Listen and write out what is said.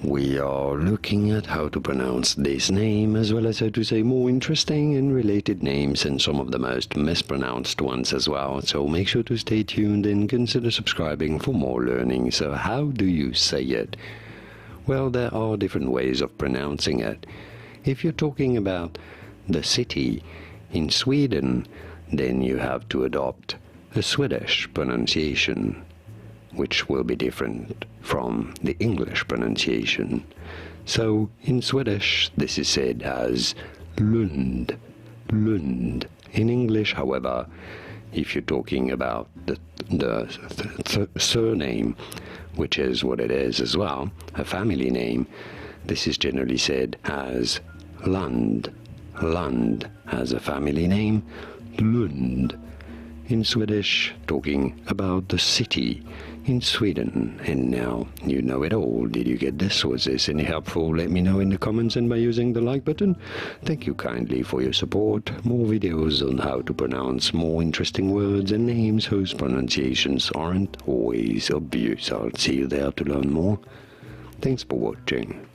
we are looking at how to pronounce this name, as well as how to say more interesting and related names and some of the most mispronounced ones as well. So make sure to stay tuned and consider subscribing for more learning. So how do you say it? Well, there are different ways of pronouncing it. If you're talking about the city in Sweden, then you have to adopt a Swedish pronunciation, which will be different from the English pronunciation. So in Swedish this is said as LUND, LUND. In English, however, if you're talking about the surname, which is what it is as well, a family name, this is generally said as LUND, LUND as a family name, LUND. In Swedish, talking about the city in Sweden. And now you know it all. Did you get this? Was this any helpful? Let me know in the comments and by using the like button. Thank you kindly for your support. More videos on how to pronounce more interesting words and names whose pronunciations aren't always obvious. I'll see you there to learn more. Thanks for watching.